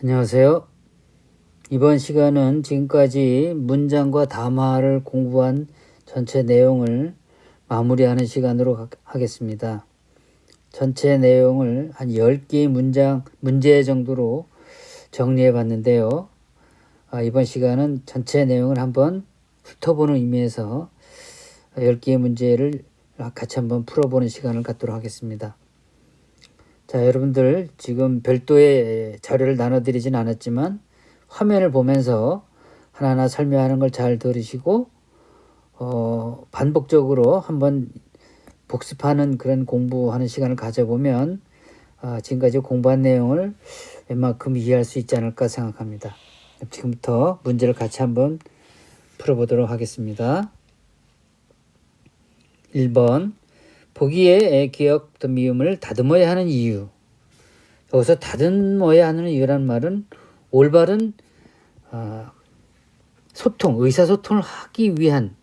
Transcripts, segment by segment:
안녕하세요. 이번 시간은 지금까지 문장과 담화를 공부한 전체 내용을 마무리하는 시간으로 하겠습니다. 전체 내용을 한 10개의 문제 정도로 정리해 봤는데요. 이번 시간은 전체 내용을 한번 훑어보는 의미에서 10개의 문제를 같이 한번 풀어보는 시간을 갖도록 하겠습니다. 자, 여러분들 지금 별도의 자료를 나눠드리진 않았지만 화면을 보면서 하나하나 설명하는 걸 잘 들으시고 반복적으로 한번 복습하는 그런 공부하는 시간을 가져보면 지금까지 공부한 내용을 웬만큼 이해할 수 있지 않을까 생각합니다. 지금부터 문제를 같이 한번 풀어보도록 하겠습니다. 1번 보기에 기억 또 미음을 다듬어야 하는 이유. 여기서 다듬어야 하는 이유라는 말은 올바른 소통, 의사소통을 하기 위한,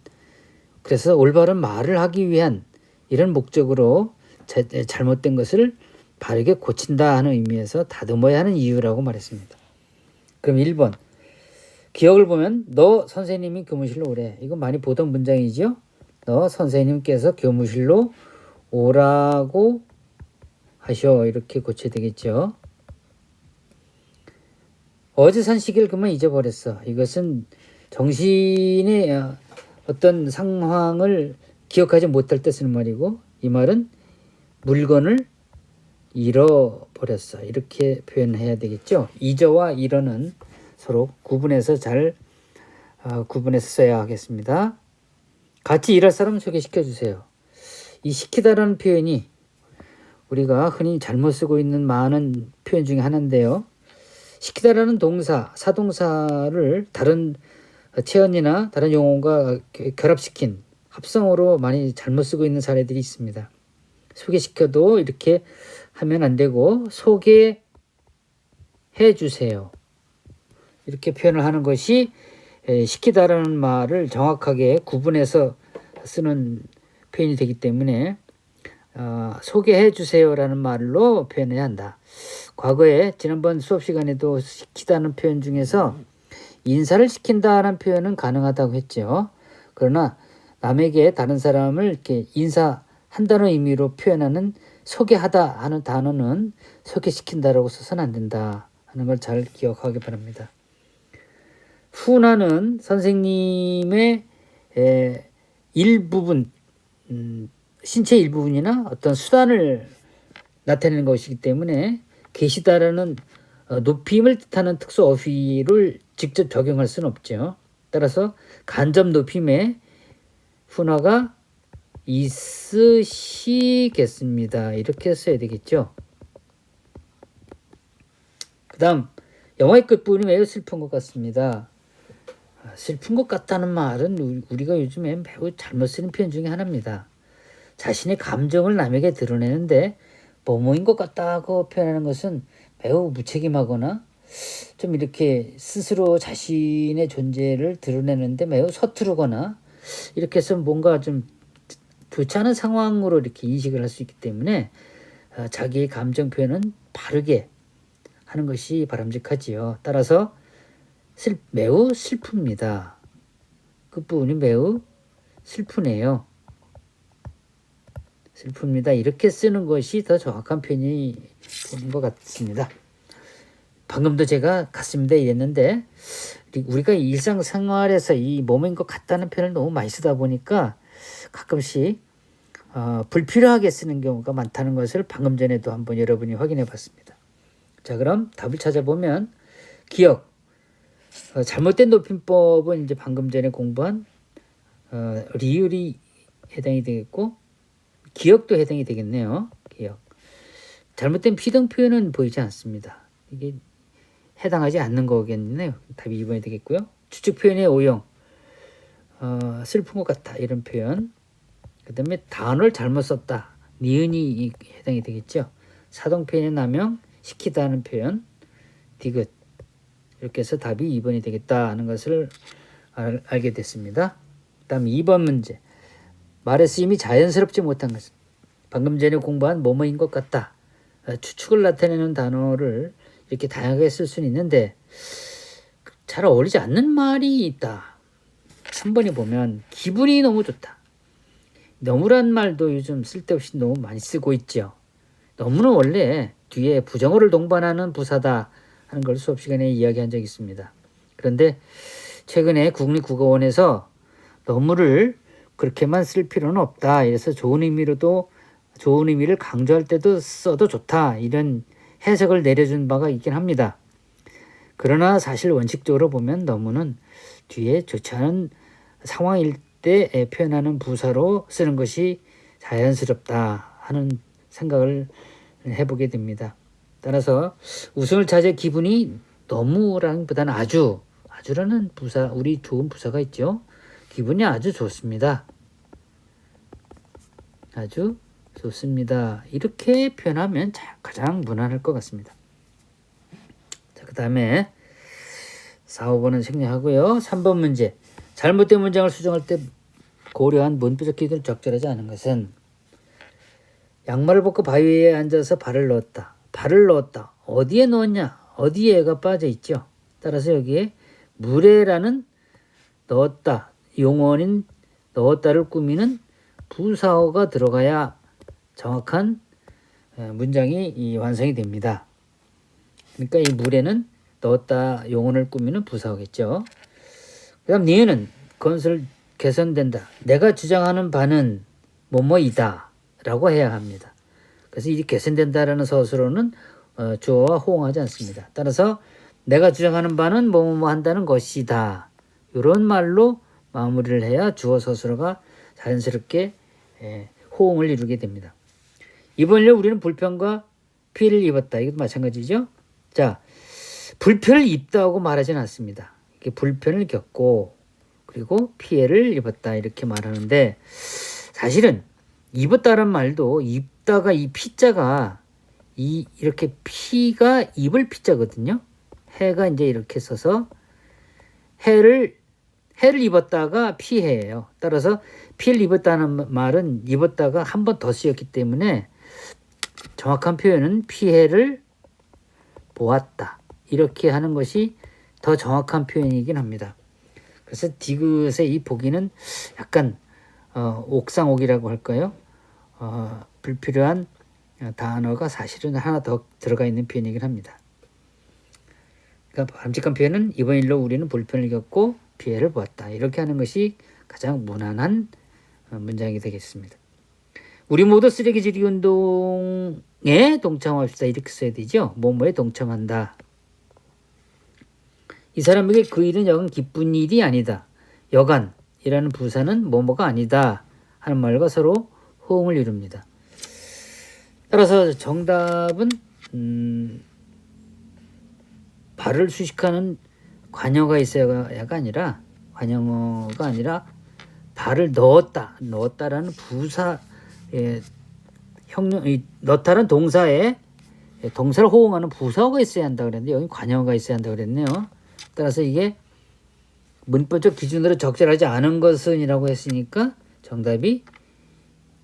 그래서 올바른 말을 하기 위한 이런 목적으로 잘못된 것을 바르게 고친다 하는 의미에서 다듬어야 하는 이유라고 말했습니다. 그럼 1번 기억을 보면 너 선생님이 교무실로 오래. 이거 많이 보던 문장이죠. 너 선생님께서 교무실로 오라고 하셔. 이렇게 고쳐야 되겠죠. 어제 산 시계를 그만 잊어버렸어. 이것은 정신의 어떤 상황을 기억하지 못할 때 쓰는 말이고, 이 말은 물건을 잃어버렸어. 이렇게 표현해야 되겠죠. 잊어와 잃어는 서로 구분해서 잘 구분해서 써야 하겠습니다. 같이 일할 사람 소개시켜 주세요. 이 시키다라는 표현이 우리가 흔히 잘못 쓰고 있는 많은 표현 중에 하나인데요. 시키다라는 동사, 사동사를 다른 체언이나 다른 용어가 결합시킨 합성어로 많이 잘못 쓰고 있는 사례들이 있습니다. 소개시켜도 이렇게 하면 안 되고 소개해 주세요. 이렇게 표현을 하는 것이 시키다라는 말을 정확하게 구분해서 쓰는 표현이 되기 때문에 소개해 주세요라는 말로 표현해야 한다. 과거에 지난번 수업 시간에도 시키다는 표현 중에서 인사를 시킨다는 표현은 가능하다고 했죠. 그러나 남에게 다른 사람을 이렇게 인사한다는 의미로 표현하는 소개하다 하는 단어는 소개시킨다라고 써서는 안 된다 하는 걸 잘 기억하기 바랍니다. 훈화는 선생님의 일부분, 신체 일부분이나 어떤 수단을 나타내는 것이기 때문에 계시다라는 높임을 뜻하는 특수 어휘를 직접 적용할 수는 없죠. 따라서 간접 높임의 훈화가 있으시겠습니다. 이렇게 써야 되겠죠. 그 다음 영화의 끝부분이 매우 슬픈 것 같습니다. 슬픈 것 같다는 말은 우리가 요즘에 매우 잘못 쓰는 표현 중에 하나입니다. 자신의 감정을 남에게 드러내는데 뭐뭐인 것 같다고 표현하는 것은 매우 무책임하거나 좀 이렇게 스스로 자신의 존재를 드러내는데 매우 서투르거나 이렇게 해서 뭔가 좀 좋지 않은 상황으로 이렇게 인식을 할 수 있기 때문에 자기의 감정 표현은 바르게 하는 것이 바람직하지요. 따라서 매우 슬픕니다. 끝부분이 매우 슬프네요. 슬픕니다. 이렇게 쓰는 것이 더 정확한 표현이 되는 것 같습니다. 방금도 제가 같습니다 이랬는데 우리가 일상생활에서 이 몸인 것 같다는 표현을 너무 많이 쓰다 보니까 가끔씩 불필요하게 쓰는 경우가 많다는 것을 방금 전에도 한번 여러분이 확인해 봤습니다. 자, 그럼 답을 찾아보면 기억, 잘못된 높임법은 이제 방금 전에 공부한 리을이 해당이 되겠고 기억도 해당이 되겠네요. 기억. 잘못된 피동 표현은 보이지 않습니다. 이게 해당하지 않는 거겠네요. 답이 2번이 되겠고요. 추측 표현의 오용, 슬픈 것 같다 이런 표현. 그 다음에 단어를 잘못 썼다. 니은이 해당이 되겠죠. 사동 표현의 남용, 시키다는 표현, 디귿. 이렇게 해서 답이 2번이 되겠다 하는 것을 알게 됐습니다. 다음 2번 문제. 말의 쓰임이 자연스럽지 못한 것은 방금 전에 공부한 뭐뭐인 것 같다. 추측을 나타내는 단어를 이렇게 다양하게 쓸 수는 있는데 잘 어울리지 않는 말이 있다. 3번에 보면 기분이 너무 좋다. 너무란 말도 요즘 쓸데없이 너무 많이 쓰고 있죠. 너무는 원래 뒤에 부정어를 동반하는 부사다 하는 걸 수업 시간에 이야기한 적이 있습니다. 그런데 최근에 국립국어원에서 너무를 그렇게만 쓸 필요는 없다. 이래서 좋은 의미를 강조할 때도 써도 좋다. 이런 해석을 내려준 바가 있긴 합니다. 그러나 사실 원칙적으로 보면 너무는 뒤에 좋지 않은 상황일 때 표현하는 부사로 쓰는 것이 자연스럽다 하는 생각을 해보게 됩니다. 따라서 우승을 차지할 기분이 너무라기보다는 아주라는 부사, 우리 좋은 부사가 있죠. 기분이 아주 좋습니다. 아주 좋습니다. 이렇게 표현하면 가장 무난할 것 같습니다. 자, 그 다음에 4, 5번은 생략하고요. 3번 문제. 잘못된 문장을 수정할 때 고려한 문법적 기준을 적절하지 않은 것은 양말을 벗고 바위 위에 앉아서 발을 넣었다. 발을 넣었다. 어디에 넣었냐? 어디에가 빠져 있죠. 따라서 여기에 물에라는 넣었다. 용어인 넣었다를 꾸미는 부사어가 들어가야 정확한 문장이 완성이 됩니다. 그러니까 이 물에는 넣었다 용언을 꾸미는 부사어겠죠. 그 다음 니은은 건설 개선된다. 내가 주장하는 바는 뭐뭐이다 라고 해야 합니다. 그래서 이 개선된다라는 서술어는 주어와 호응하지 않습니다. 따라서 내가 주장하는 바는 뭐뭐 한다는 것이다. 이런 말로 마무리를 해야 주어 서술어가 자연스럽게 호응을 이루게 됩니다. 이번 일에 우리는 불편과 피해를 입었다. 이것도 마찬가지죠. 자, 불편을 입다고 말하지는 않습니다. 이렇게 불편을 겪고 그리고 피해를 입었다 이렇게 말하는데 사실은 입었다는 말도 입다가 이 피자가 이렇게 피가 입을 피자거든요. 해가 이제 이렇게 써서 해를 입었다가 피해예요. 따라서 피해를 입었다는 말은 입었다가 한 번 더 쓰였기 때문에 정확한 표현은 피해를 보았다. 이렇게 하는 것이 더 정확한 표현이긴 합니다. 그래서 디귿의 이 보기는 약간 옥상옥이라고 할까요? 불필요한 단어가 사실은 하나 더 들어가 있는 표현이긴 합니다. 그러니까 바람직한 표현은 이번 일로 우리는 불편을 겪고 피해를 보았다. 이렇게 하는 것이 가장 무난한 문장이 되겠습니다. 우리 모두 쓰레기 줄이기 운동에 동참합시다. 이렇게 써야 되죠. 뭐뭐에 동참한다. 이 사람에게 그 일은 여간 기쁜 일이 아니다. 여간이라는 부사는 뭐뭐가 아니다 하는 말과 서로 호응을 이룹니다. 따라서 정답은 발을 수식하는 관여가 있어야가 아니라 관여어가 아니라 발을 넣었다라는 부사 넣다라는 동사에 동사를 호응하는 부사어가 있어야 한다 그랬는데 여기 관여어가 있어야 한다 그랬네요. 따라서 이게 문법적 기준으로 적절하지 않은 것은이라고 했으니까 정답이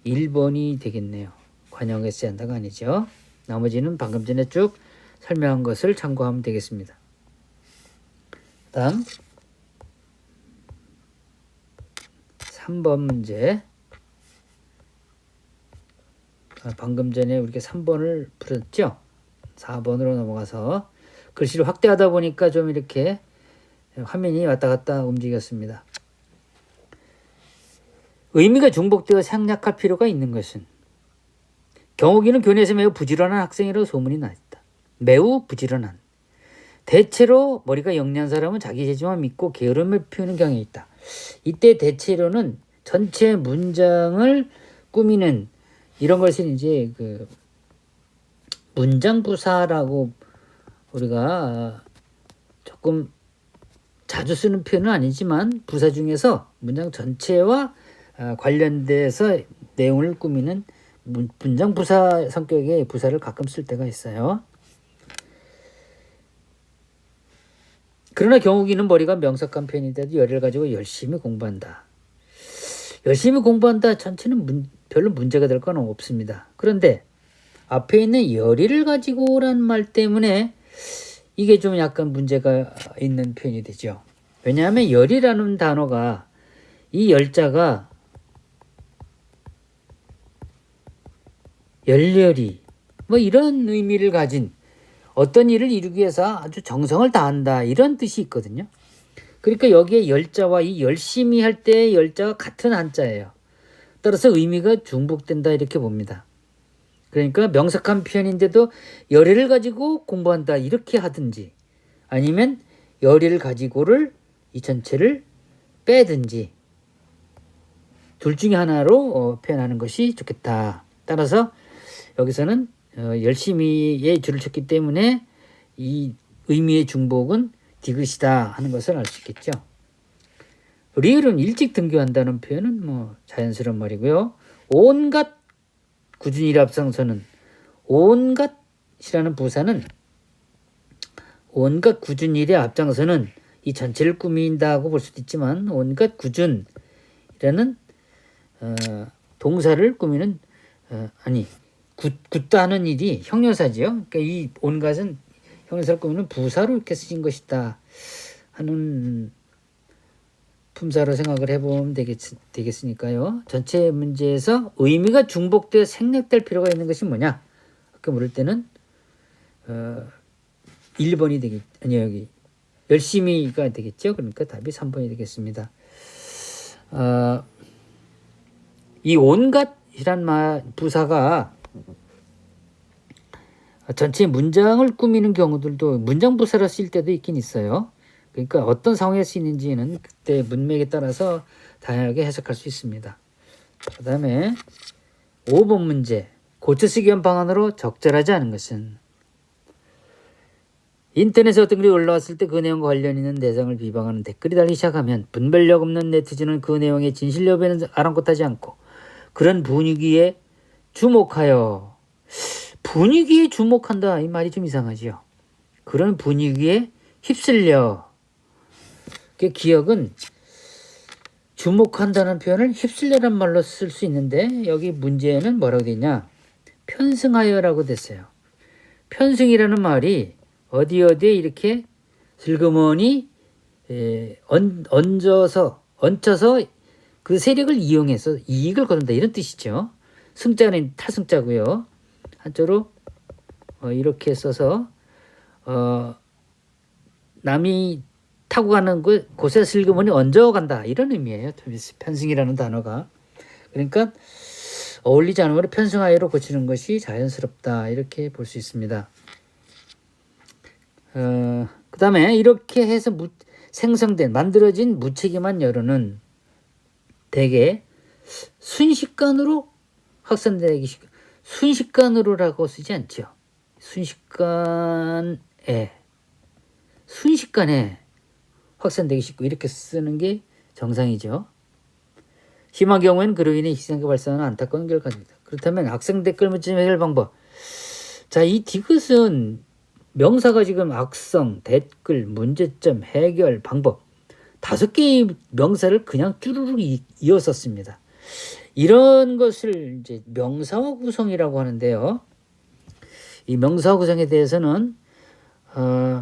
1번이 되겠네요. 관여어가 있어야 한다가 아니죠. 나머지는 방금 전에 쭉 설명한 것을 참고하면 되겠습니다. 다음 3번 문제. 방금 전에 우리가 3번을 풀었죠. 4번으로 넘어가서 글씨를 확대하다 보니까 좀 이렇게 화면이 왔다 갔다 움직였습니다. 의미가 중복되어 생략할 필요가 있는 것은 경욱이는 교내에서 매우 부지런한 학생이라고 소문이 나 있다. 매우 부지런한. 대체로 머리가 영리한 사람은 자기 재주만 믿고 게으름을 피우는 경향이 있다. 이때 대체로는 전체 문장을 꾸미는 이런 것을 이제 그 문장부사라고 우리가 조금 자주 쓰는 표현은 아니지만 부사 중에서 문장 전체와 관련돼서 내용을 꾸미는 문장부사 성격의 부사를 가끔 쓸 때가 있어요. 그러나 경욱이는 머리가 명석한 편인데도 열을 가지고 열심히 공부한다. 열심히 공부한다 전체는 별로 문제가 될 건 없습니다. 그런데 앞에 있는 열의를 가지고라는 말 때문에 이게 좀 약간 문제가 있는 표현이 되죠. 왜냐하면 열이라는 단어가 이 열자가 열렬히 뭐 이런 의미를 가진 어떤 일을 이루기 위해서 아주 정성을 다한다 이런 뜻이 있거든요. 그러니까 여기에 열자와 이 열심히 할 때의 열자가 같은 한자예요. 따라서 의미가 중복된다 이렇게 봅니다. 그러니까 명석한 표현인데도 열의를 가지고 공부한다 이렇게 하든지 아니면 열의를 가지고를 이 전체를 빼든지 둘 중에 하나로 표현하는 것이 좋겠다. 따라서 여기서는 열심히의 줄을 쳤기 때문에 이 의미의 중복은 디귿이다 하는 것을 알 수 있겠죠. 리을은 일찍 등교한다는 표현은 뭐 자연스러운 말이고요. 온갖 꾸준히 앞장서는 온갖이라는 부사는 온갖 꾸준 일에 앞장서는 이 전체를 꾸민다고 볼 수도 있지만 온갖 꾸준이라는 동사를 꾸미는 굳다 하는 일이 형용사지요. 그러니까 이 온갖은 형용사를 꾸미는 부사로 이렇게 쓰인 것이다 하는 품사로 생각을 해보면 되겠으니까요. 전체 문제에서 의미가 중복되어 생략될 필요가 있는 것이 뭐냐? 아까 물을 때는 1번이 여기 열심히가 되겠죠. 그러니까 답이 3번이 되겠습니다. 이 온갖이란 부사가 전체 문장을 꾸미는 경우들도 문장 부사로 쓸 때도 있긴 있어요. 그러니까 어떤 상황에 쓰이는지는 그때 문맥에 따라서 다양하게 해석할 수 있습니다. 그 다음에 5번 문제. 고쳐쓰기 위한 방안으로 적절하지 않은 것은 인터넷에 어떤 글이 올라왔을 때 그 내용과 관련 있는 내용을 비방하는 댓글이 달리기 시작하면 분별력 없는 네티즌은 그 내용의 진실 여부에는 아랑곳하지 않고 그런 분위기에 주목하여 분위기에 주목한다 이 말이 좀 이상하지요. 그런 분위기에 휩쓸려 그 기억은 주목한다는 표현을 휩쓸려란 말로 쓸 수 있는데 여기 문제는 뭐라고 되냐 편승하여라고 됐어요. 편승이라는 말이 어디에 이렇게 슬그머니 얹혀서 그 세력을 이용해서 이익을 거둔다 이런 뜻이죠. 승자는 타승자고요. 한자로 이렇게 써서 남이 타고 가는 곳에 슬그머니 얹어간다 이런 의미예요. 편승이라는 단어가. 그러니까 어울리지 않은 말을 편승하여로 고치는 것이 자연스럽다 이렇게 볼 수 있습니다. 그 다음에 이렇게 해서 만들어진 무책임한 여론은 대개 순식간으로 확산되기 순식간으로라고 쓰지 않죠. 순식간에 확산되기 쉽고 이렇게 쓰는 게 정상이죠. 심한 경우에는 그로 인해 희생과 발생하는 안타까운 결과입니다. 그렇다면 학생 댓글 문제 해결 방법. 자, 이 디귿은 명사가 지금 악성, 댓글, 문제점, 해결, 방법 5개의 명사를 그냥 쭈루룩 이어썼습니다. 이런 것을 이제 명사화 구성이라고 하는데요. 이 명사화 구성에 대해서는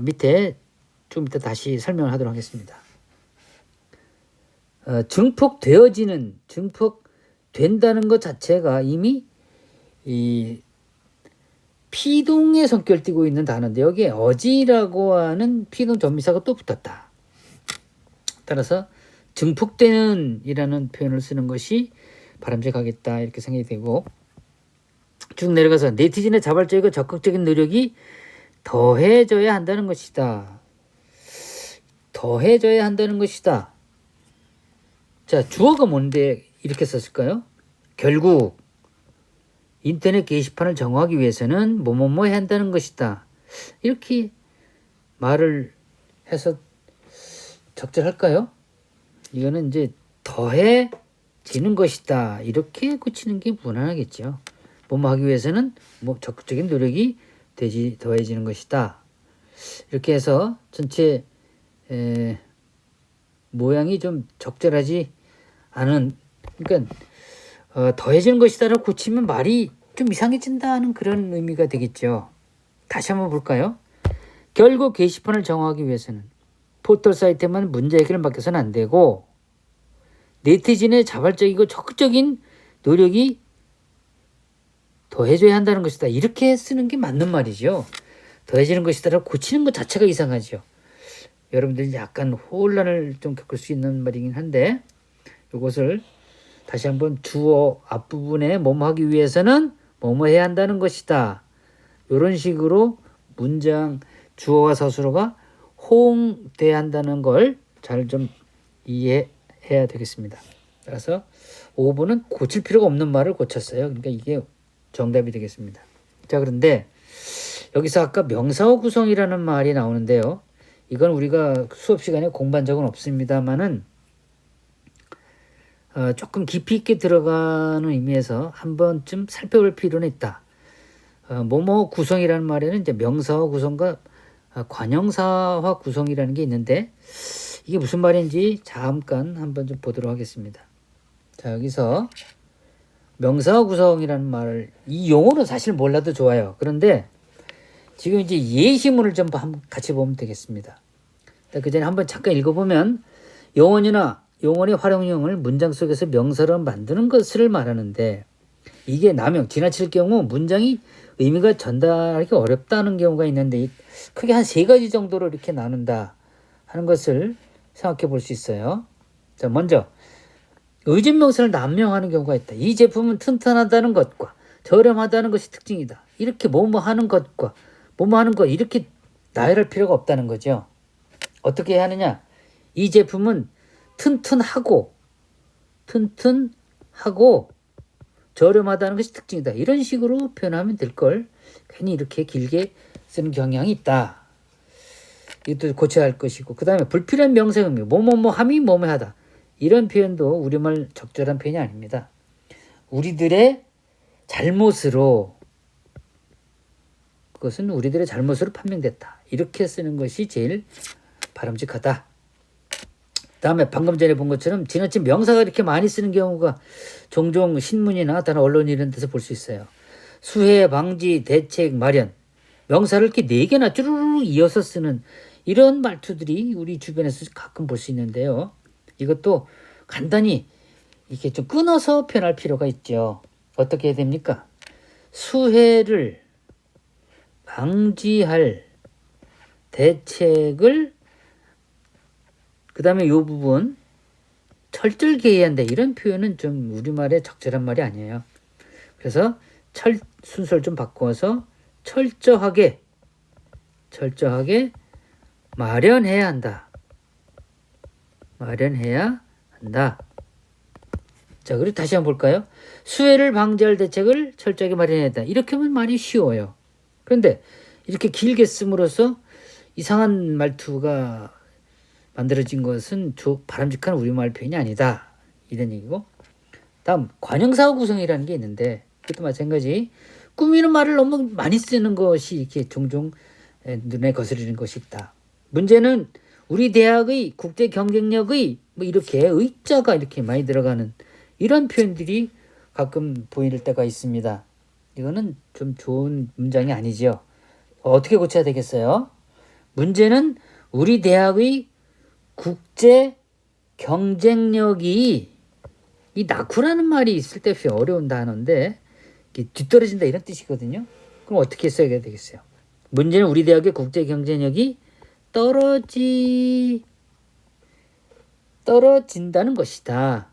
밑에 좀 이따 다시 설명을 하도록 하겠습니다. 증폭된다는 것 자체가 이미 이 피동의 성격을 띠고 있는 단어인데 여기에 어지라고 하는 피동 전미사가 또 붙었다. 따라서 증폭되는 이라는 표현을 쓰는 것이 바람직하겠다 이렇게 생각이 되고 쭉 내려가서 네티즌의 자발적이고 적극적인 노력이 더해져야 한다는 것이다. 더해져야 한다는 것이다. 자, 주어가 뭔데 이렇게 썼을까요? 결국 인터넷 게시판을 정화하기 위해서는 뭐뭐뭐 해야 한다는 것이다. 이렇게 말을 해서 적절할까요? 이거는 이제 더해지는 것이다. 이렇게 고치는 게 무난하겠죠. 뭐뭐 하기 위해서는 뭐 적극적인 노력이 더해지는 것이다. 이렇게 해서 전체 모양이 좀 적절하지 않은 그러니까 더해지는 것이다라고 고치면 말이 좀 이상해진다는 그런 의미가 되겠죠. 다시 한번 볼까요? 결국 게시판을 정화하기 위해서는 포털 사이트만 문제 해결을 맡겨서는 안 되고 네티즌의 자발적이고 적극적인 노력이 더해져야 한다는 것이다. 이렇게 쓰는 게 맞는 말이죠. 더해지는 것이다라고 고치는 것 자체가 이상하죠. 여러분들이 약간 혼란을 좀 겪을 수 있는 말이긴 한데 이것을 다시 한번 주어 앞부분에 뭐뭐 하기 위해서는 뭐뭐 해야 한다는 것이다. 이런 식으로 문장 주어와 서술어가 호응돼야 한다는 걸 잘 좀 이해해야 되겠습니다. 따라서 5번은 고칠 필요가 없는 말을 고쳤어요. 그러니까 이게 정답이 되겠습니다. 자, 그런데 여기서 아까 명사어 구성이라는 말이 나오는데요. 이건 우리가 수업 시간에 공부한 적은 없습니다만은 조금 깊이 있게 들어가는 의미에서 한 번쯤 살펴볼 필요는 있다. 뭐뭐 구성이라는 말에는 이제 명사어 구성과 관형사화 구성이라는 게 있는데 이게 무슨 말인지 잠깐 한번 좀 보도록 하겠습니다. 자, 여기서 명사어 구성이라는 말을 이 용어는 사실 몰라도 좋아요. 그런데 지금 이제 예시문을 좀 같이 보면 되겠습니다. 그 전에 한번 잠깐 읽어보면 용언이나 용언의 활용형을 문장 속에서 명사로 만드는 것을 말하는데 이게 남용, 지나칠 경우 문장이 의미가 전달하기 어렵다는 경우가 있는데 크게 한 3가지 정도로 이렇게 나눈다 하는 것을 생각해 볼 수 있어요. 자, 먼저 의존 명사를 남용하는 경우가 있다. 이 제품은 튼튼하다는 것과 저렴하다는 것이 특징이다. 이렇게 뭐뭐 하는 것과 뭐뭐 하는 것 이렇게 나열할 필요가 없다는 거죠. 어떻게 해야 하느냐? 이 제품은 튼튼하고 저렴하다는 것이 특징이다. 이런 식으로 표현하면 될 걸 괜히 이렇게 길게 쓰는 경향이 있다. 이것도 고쳐야 할 것이고 그 다음에 불필요한 명사형이 뭐뭐뭐함이 뭐뭐하다. 이런 표현도 우리말 적절한 표현이 아닙니다. 우리들의 잘못으로 그것은 우리들의 잘못으로 판명됐다. 이렇게 쓰는 것이 제일 바람직하다. 다음에 방금 전에 본 것처럼 지나친 명사가 이렇게 많이 쓰는 경우가 종종 신문이나 다른 언론 이런 데서 볼 수 있어요. 수해 방지 대책 마련. 명사를 이렇게 4개나 쭈루루 이어서 쓰는 이런 말투들이 우리 주변에서 가끔 볼 수 있는데요. 이것도 간단히 이렇게 좀 끊어서 표현할 필요가 있죠. 어떻게 해야 됩니까? 수해를 방지할 대책을 그 다음에 이 부분 철저하게 해야 한다. 이런 표현은 좀 우리말에 적절한 말이 아니에요. 그래서 순서를 좀 바꿔서 철저하게 마련해야 한다. 마련해야 한다. 자, 그리고 다시 한번 볼까요? 수해를 방지할 대책을 철저하게 마련해야 한다. 이렇게 하면 말이 쉬워요. 그런데 이렇게 길게 씀으로써 이상한 말투가 만들어진 것은 바람직한 우리말 표현이 아니다. 이런 얘기고. 다음 관형사어 구성이라는 게 있는데 그것도 마찬가지. 꾸미는 말을 너무 많이 쓰는 것이 이렇게 종종 눈에 거스르는 것이 있다. 문제는 우리 대학의 국제 경쟁력의 뭐 이렇게 의자가 이렇게 많이 들어가는 이런 표현들이 가끔 보일 때가 있습니다. 이거는 좀 좋은 문장이 아니죠. 어떻게 고쳐야 되겠어요? 문제는 우리 대학의 국제 경쟁력이 이 낙후라는 말이 있을 때 어려운 단어인데 뒤떨어진다 이런 뜻이거든요. 그럼 어떻게 써야 되겠어요? 문제는 우리 대학의 국제 경쟁력이 떨어진다는 것이다.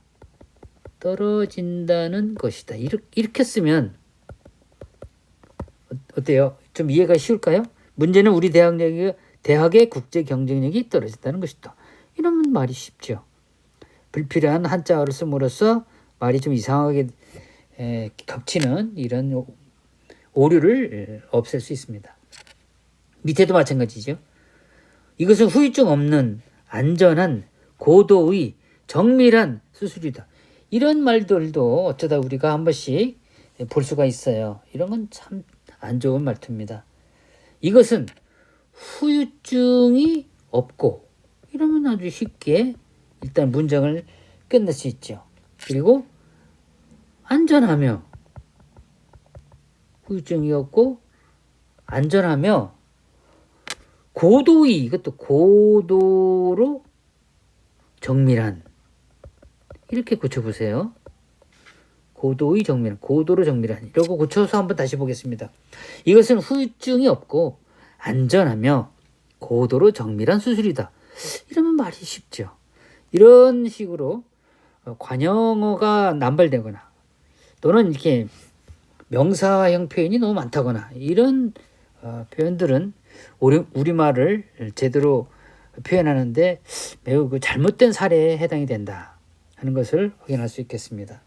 떨어진다는 것이다. 이렇게 쓰면 어때요? 좀 이해가 쉬울까요? 문제는 우리 대학의 국제 경쟁력이 떨어진다는 것이다. 이러면 말이 쉽죠. 불필요한 한자어를 씀으로써 말이 좀 이상하게 겹치는 이런 오류를 없앨 수 있습니다. 밑에도 마찬가지죠. 이것은 후유증 없는 안전한 고도의 정밀한 수술이다. 이런 말들도 어쩌다 우리가 한 번씩 볼 수가 있어요. 이런 건 참 안 좋은 말투입니다. 이것은 후유증이 없고 이러면 아주 쉽게 일단 문장을 끝낼 수 있죠. 그리고 안전하며 후유증이 없고 안전하며 고도의, 이것도 고도로 정밀한, 이렇게 고쳐보세요. 고도의 정밀한, 고도로 정밀한, 이러고 고쳐서 한번 다시 보겠습니다. 이것은 후유증이 없고 안전하며 고도로 정밀한 수술이다. 이러면 말이 쉽죠. 이런 식으로 관용어가 남발되거나 또는 이렇게 명사형 표현이 너무 많다거나 이런 표현들은 우리말을 제대로 표현하는데 매우 그 잘못된 사례에 해당이 된다 하는 것을 확인할 수 있겠습니다.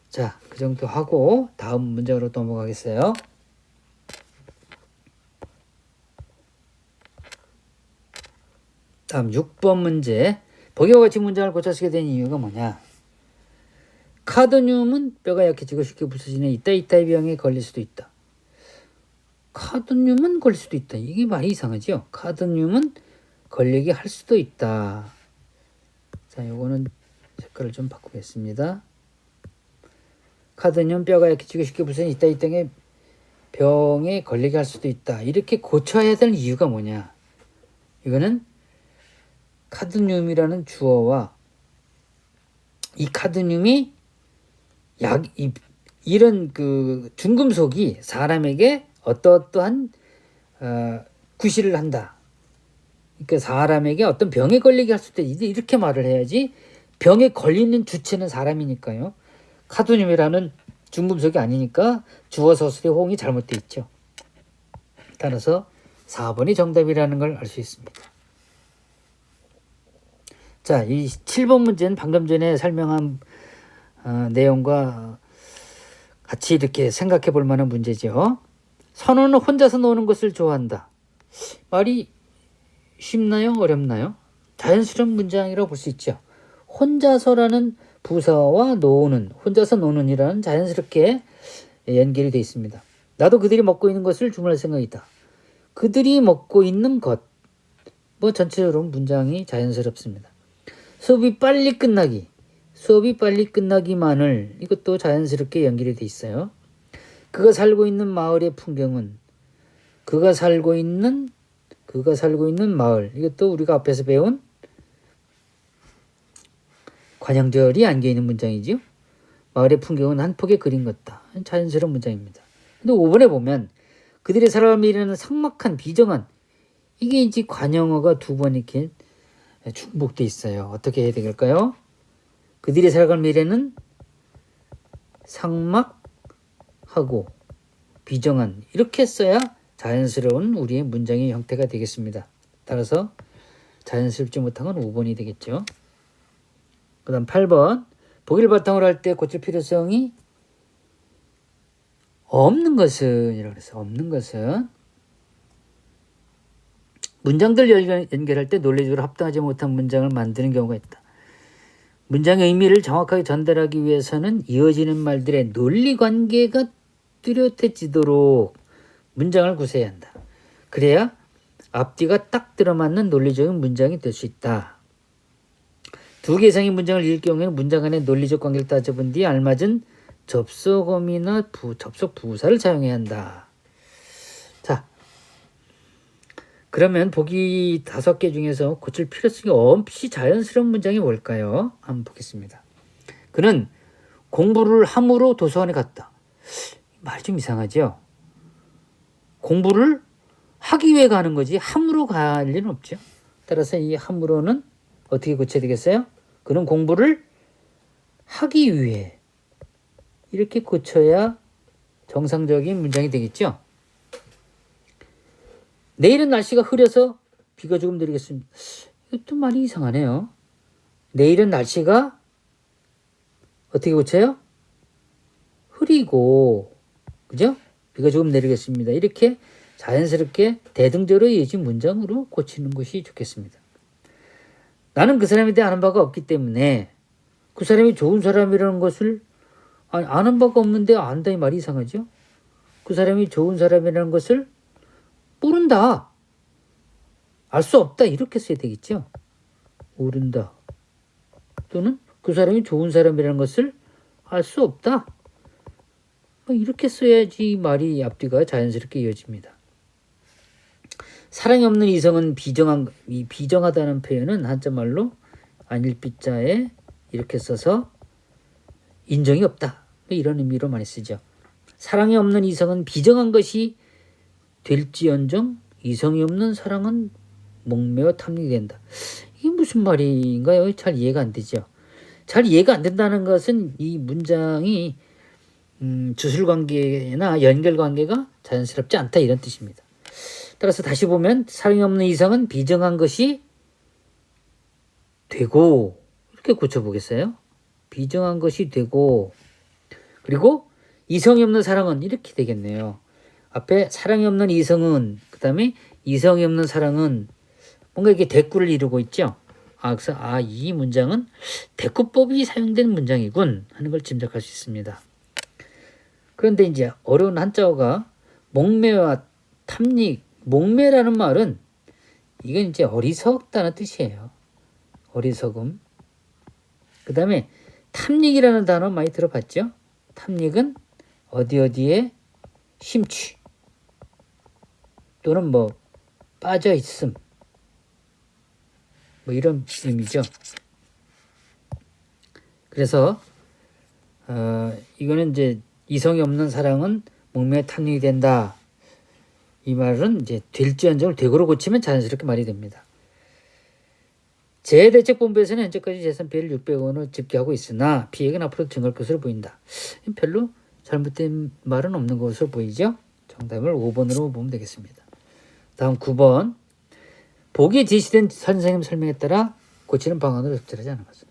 자, 그 정도 하고 다음 문장으로 넘어가겠어요. 다음 6번 문제. 보기와 같이 문장을 고쳐 쓰게 된 이유가 뭐냐? 카드뮴은 뼈가 약해지고 쉽게 부서지는 이따의 병에 걸릴 수도 있다. 카드뮴은 걸릴 수도 있다. 이게 많이 이상하죠? 카드뮴은 걸리게 할 수도 있다. 자, 요거는 색깔을 좀 바꾸겠습니다. 카드뮴 뼈가 약해지고 쉽게 부서지는 이따의 병에 걸리게 할 수도 있다. 이렇게 고쳐야 될 이유가 뭐냐? 이거는 카드뮴이라는 주어와 이 카드뮴이 이런 그 중금속이 사람에게 어떠한 구실을 한다. 그러니까 사람에게 어떤 병에 걸리게 할 수도 있다. 이렇게 말을 해야지. 병에 걸리는 주체는 사람이니까요. 카드뮴이라는 중금속이 아니니까 주어 서술의 호응이 잘못되어 있죠. 따라서 4번이 정답이라는 걸 알 수 있습니다. 자, 이 7번 문제는 방금 전에 설명한 내용과 같이 이렇게 생각해 볼 만한 문제죠. 선우는 혼자서 노는 것을 좋아한다. 말이 쉽나요? 어렵나요? 자연스러운 문장이라고 볼 수 있죠. 혼자서라는 부사와 노는, 혼자서 노는이라는 자연스럽게 연결이 되어 있습니다. 나도 그들이 먹고 있는 것을 주문할 생각이다. 그들이 먹고 있는 것. 전체적으로 문장이 자연스럽습니다. 수업이 빨리 끝나기만을, 이것도 자연스럽게 연결이 돼 있어요. 그가 살고 있는 마을의 풍경은, 그가 살고 있는 마을, 이것도 우리가 앞에서 배운 관형절이 안겨 있는 문장이지요. 마을의 풍경은 한 폭의 그림 같다. 자연스러운 문장입니다. 근데 5번에 보면 그들의 살아갈 미래는 삭막한 비정한, 이게 이제 관형어가 두 번 이렇게 중복돼 있어요. 어떻게 해야 될까요? 그들이 살아갈 미래는 삭막하고 비정한, 이렇게 써야 자연스러운 우리의 문장의 형태가 되겠습니다. 따라서 자연스럽지 못한 건 5번이 되겠죠. 그 다음 8번. 보기를 바탕으로 할 때 고칠 필요성이 없는 것은, 이라고 해서 없는 것은 문장들 연결할 때 논리적으로 합당하지 못한 문장을 만드는 경우가 있다. 문장의 의미를 정확하게 전달하기 위해서는 이어지는 말들의 논리관계가 뚜렷해지도록 문장을 구사해야 한다. 그래야 앞뒤가 딱 들어맞는 논리적인 문장이 될 수 있다. 두 개 이상의 문장을 읽을 경우에는 문장 간의 논리적 관계를 따져본 뒤에 알맞은 접속어미나 접속 부사를 사용해야 한다. 자, 그러면 보기 5개 중에서 고칠 필요성이 없이 자연스러운 문장이 뭘까요? 한번 보겠습니다. 그는 공부를 함으로 도서관에 갔다. 말이 좀 이상하죠? 공부를 하기 위해 가는 거지 함으로 갈 리는 없죠. 따라서 이 함으로는 어떻게 고쳐야 되겠어요? 그는 공부를 하기 위해, 이렇게 고쳐야 정상적인 문장이 되겠죠. 내일은 날씨가 흐려서 비가 조금 내리겠습니다. 이것도 많이 이상하네요. 내일은 날씨가 어떻게 고쳐요? 흐리고, 그죠? 비가 조금 내리겠습니다. 이렇게 자연스럽게 대등절로 이어진 문장으로 고치는 것이 좋겠습니다. 나는 그 사람에 대해 아는 바가 없기 때문에 그 사람이 좋은 사람이라는 것을 아는 바가 없는데 안다, 이 말이 이상하죠? 그 사람이 좋은 사람이라는 것을 모른다, 알 수 없다, 이렇게 써야 되겠죠. 모른다 또는 그 사람이 좋은 사람이라는 것을 알 수 없다, 이렇게 써야지 말이 앞뒤가 자연스럽게 이어집니다. 사랑이 없는 이성은 이 비정하다는 표현은 한자말로 안일비자에 이렇게 써서 인정이 없다, 이런 의미로 많이 쓰죠. 사랑이 없는 이성은 비정한 것이 될지언정 이성이 없는 사랑은 목매어 탐닉이 된다. 이게 무슨 말인가요? 잘 이해가 안 되죠. 잘 이해가 안 된다는 것은 이 문장이 주술관계나 연결관계가 자연스럽지 않다, 이런 뜻입니다. 따라서 다시 보면 사랑이 없는 이성은 비정한 것이 되고, 이렇게 고쳐보겠어요? 비정한 것이 되고, 그리고 이성이 없는 사랑은 이렇게 되겠네요. 앞에 사랑이 없는 이성은, 그 다음에 이성이 없는 사랑은 뭔가 이렇게 대꾸를 이루고 있죠. 그래서 이 문장은 대꾸법이 사용된 문장이군 하는 걸 짐작할 수 있습니다. 그런데 이제 어려운 한자어가 목매와 탐닉, 목매라는 말은 이건 이제 어리석다는 뜻이에요. 어리석음. 그 다음에 탐닉이라는 단어 많이 들어봤죠? 탐닉은 어디에 심취 또는 뭐 빠져 있음, 뭐 이런 의미죠. 그래서 이거는 이제 이성이 없는 사랑은 목매에 탐닉이 된다. 이 말은 이제 될지언정을 되고로 고치면 자연스럽게 말이 됩니다. 재해대책본부에서는 현재까지 재산 피해를 600원을 집계하고 있으나 피해액은 앞으로 증가할 것으로 보인다. 별로 잘못된 말은 없는 것으로 보이죠. 정답을 5번으로 보면 되겠습니다. 다음 9번. 보기에 제시된 선생님 설명에 따라 고치는 방안으로 적절하지 않은 것은.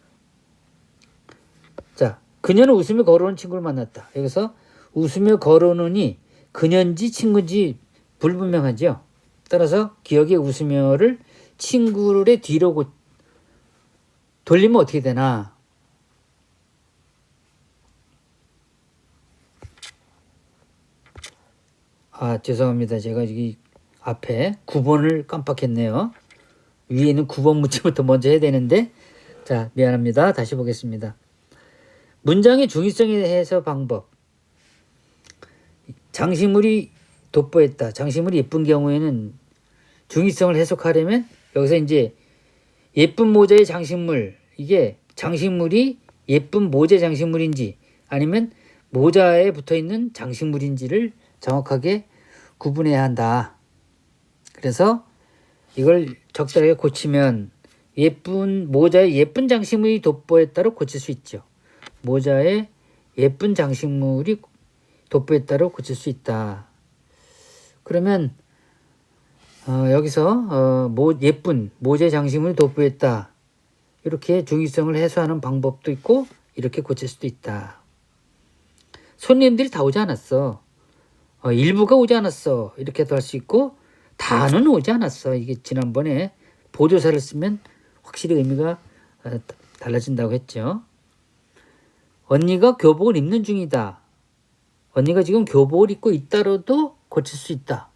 자, 그녀는 웃으며 걸어오는 친구를 만났다. 여기서 웃으며 걸어오는이 그녀인지 친구인지 불분명하죠. 따라서 기억의 웃으며를 친구의 뒤로 돌리면 어떻게 되나? 죄송합니다. 제가 여기 앞에 9번을 깜빡했네요. 위에 있는 9번 문제부터 먼저 해야 되는데, 자, 미안합니다. 다시 보겠습니다. 문장의 중의성에 해서 방법. 장식물이 돋보였다. 장식물이 예쁜 경우에는 중의성을 해석하려면 여기서 이제 예쁜 모자의 장식물, 이게 장식물이 예쁜 모자 장식물인지 아니면 모자에 붙어있는 장식물인지를 정확하게 구분해야 한다. 그래서 이걸 적절하게 고치면 예쁜 모자에 예쁜 장식물이 돋보였다로 고칠 수 있죠. 모자에 예쁜 장식물이 돋보였다로 고칠 수 있다. 그러면 여기서 예쁜 모자의 장식물이 돋보였다, 이렇게 중의성을 해소하는 방법도 있고 이렇게 고칠 수도 있다. 손님들이 다 오지 않았어. 일부가 오지 않았어. 이렇게도 할 수 있고 다는 오지 않았어. 이게 지난번에 보조사를 쓰면 확실히 의미가 달라진다고 했죠. 언니가 교복을 입는 중이다. 언니가 지금 교복을 입고 있다로도 고칠 수 있다.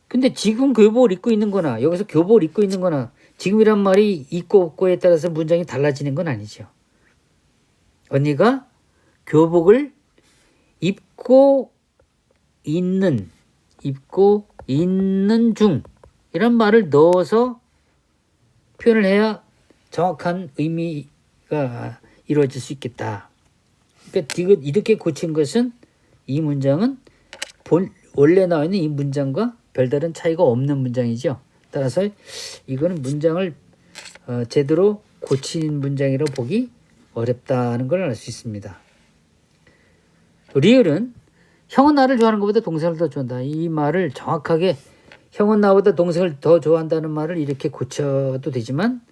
근데 지금 교복을 입고 있는 거나 여기서 교복을 입고 있는 거나 지금이란 말이 있고 없고에 따라서 문장이 달라지는 건 아니죠. 언니가 교복을 입고 있는 중 이런 말을 넣어서 표현을 해야 정확한 의미가 이루어질 수 있겠다. 그러니까 이렇게 고친 것은 이 문장은 원래 나와 있는 이 문장과 별다른 차이가 없는 문장이죠. 따라서 이거는 문장을 제대로 고친 문장이라고 보기 어렵다는 걸 알 수 있습니다. 리을은 형은 나를 좋아하는 것보다 동생을 더 좋아한다. 이 말을 정확하게 형은 나보다 동생을 더 좋아한다는 말을 이렇게 고쳐도 되지만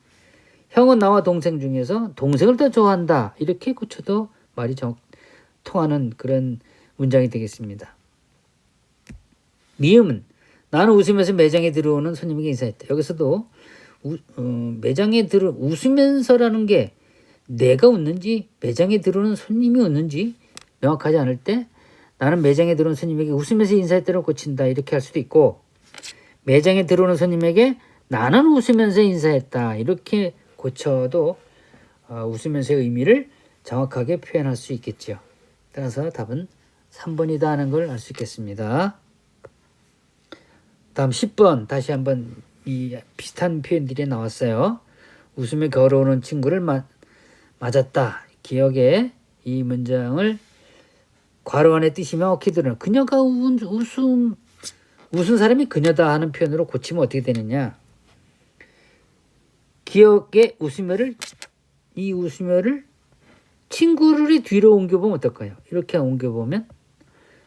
형은 나와 동생 중에서 동생을 더 좋아한다, 이렇게 고쳐도 말이 통하는 그런 문장이 되겠습니다. 미음은 나는 웃으면서 매장에 들어오는 손님에게 인사했다. 여기서도 매장에 웃으면서라는 게 내가 웃는지 매장에 들어오는 손님이 웃는지 명확하지 않을 때 나는 매장에 들어온 손님에게 웃으면서 인사했다고 고친다, 이렇게 할 수도 있고 매장에 들어오는 손님에게 나는 웃으면서 인사했다, 이렇게 고쳐도 웃으면서의 의미를 정확하게 표현할 수 있겠죠. 따라서 답은 3번이다 하는 걸 알 수 있겠습니다. 다음 10번 다시 한번 이 비슷한 표현들이 나왔어요. 웃으며 걸어오는 친구를 맞았다. 기억에 이 문장을 괄호 안에 뜨시면 어떻게 되나? 그녀가 웃은 사람이 그녀다 하는 표현으로 고치면 어떻게 되느냐? 기억에 이 웃으며를 친구를 뒤로 옮겨보면 어떨까요? 이렇게 옮겨보면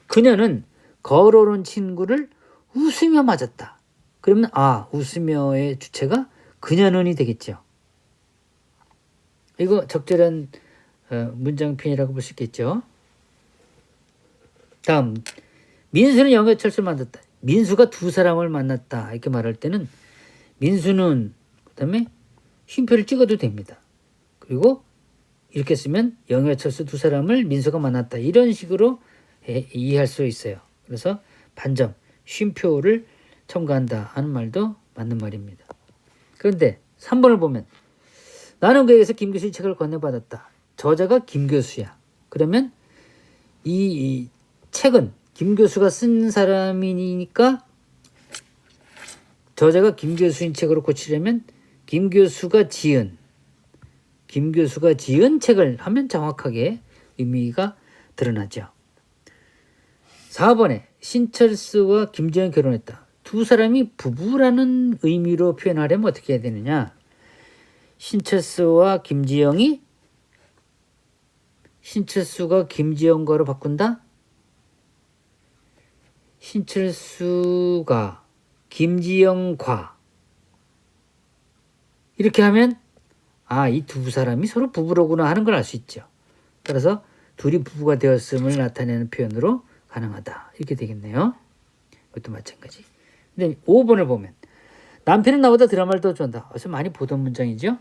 그녀는 걸어오는 친구를 웃으며 맞았다. 그러면 웃으며의 주체가 그녀는이 되겠죠. 이거 적절한 문장 표현이라고 볼 수 있겠죠. 다음, 민수는 영애철수를 만났다. 민수가 두 사람을 만났다 이렇게 말할 때는 민수는 그다음에 쉼표를 찍어도 됩니다. 그리고 이렇게 쓰면 영애철수 두 사람을 민수가 만났다 이런 식으로 이해할 수 있어요. 그래서 반점, 쉼표를 첨가한다 하는 말도 맞는 말입니다. 그런데 3번을 보면 나는 그에게서 김 교수의 책을 건네받았다. 저자가 김 교수야. 그러면 이 책은 김 교수가 쓴 사람이니까 저자가 김 교수인 책으로 고치려면 김 교수가 지은 책을 하면 정확하게 의미가 드러나죠. 4번에 신철수와 김지영이 결혼했다. 두 사람이 부부라는 의미로 표현하려면 어떻게 해야 되느냐? 신철수가 김지영과로 바꾼다? 신철수가 김지영과 이렇게 하면 이 두 사람이 서로 부부로구나 하는 걸 알 수 있죠. 따라서 둘이 부부가 되었음을 나타내는 표현으로 가능하다. 이렇게 되겠네요. 이것도 마찬가지. 근데 5번을 보면 남편은 나보다 드라마를 더 좋아한다. 어서 많이 보던 문장이죠.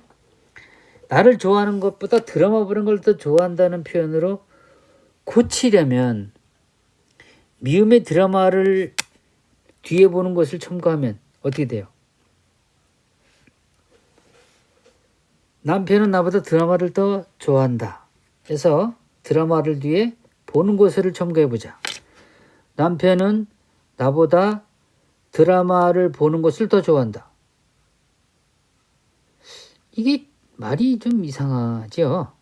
나를 좋아하는 것보다 드라마 보는 걸 더 좋아한다는 표현으로 고치려면 미음의 드라마를 뒤에 보는 것을 첨가하면 어떻게 돼요? 남편은 나보다 드라마를 더 좋아한다. 그래서 드라마를 뒤에 보는 것을 첨가해보자. 남편은 나보다 드라마를 보는 것을 더 좋아한다. 이게 말이 좀 이상하죠?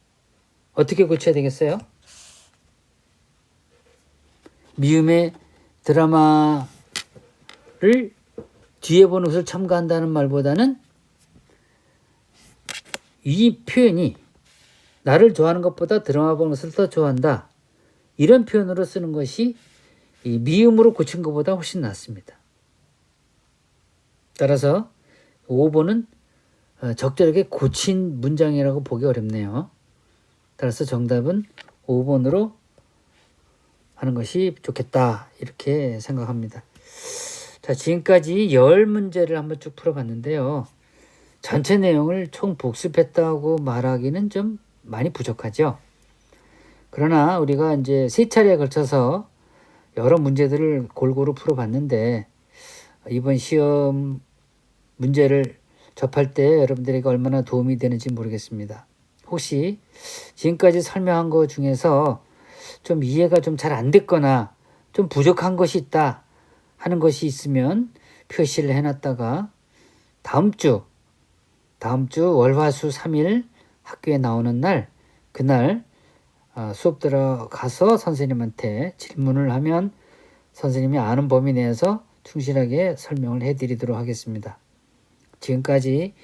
어떻게 고쳐야 되겠어요? 미음의 드라마를 뒤에 보는 것을 첨가한다는 말보다는 이 표현이 나를 좋아하는 것보다 드라마 보는 것을 더 좋아한다. 이런 표현으로 쓰는 것이 이 미음으로 고친 것보다 훨씬 낫습니다. 따라서 5번은 적절하게 고친 문장이라고 보기 어렵네요. 따라서 정답은 5번으로 하는 것이 좋겠다 이렇게 생각합니다. 자, 지금까지 10문제를 한번 쭉 풀어봤는데요. 전체 내용을 총 복습했다고 말하기는 좀 많이 부족하죠. 그러나 우리가 이제 3차례에 걸쳐서 여러 문제들을 골고루 풀어봤는데 이번 시험 문제를 접할 때 여러분들에게 얼마나 도움이 되는지 모르겠습니다. 혹시 지금까지 설명한 것 중에서 좀 이해가 좀 잘 안 됐거나 좀 부족한 것이 있다 하는 것이 있으면 표시를 해놨다가 다음 주 월화수 3일 학교에 나오는 날 그날 수업 들어가서 선생님한테 질문을 하면 선생님이 아는 범위 내에서 충실하게 설명을 해드리도록 하겠습니다. 지금까지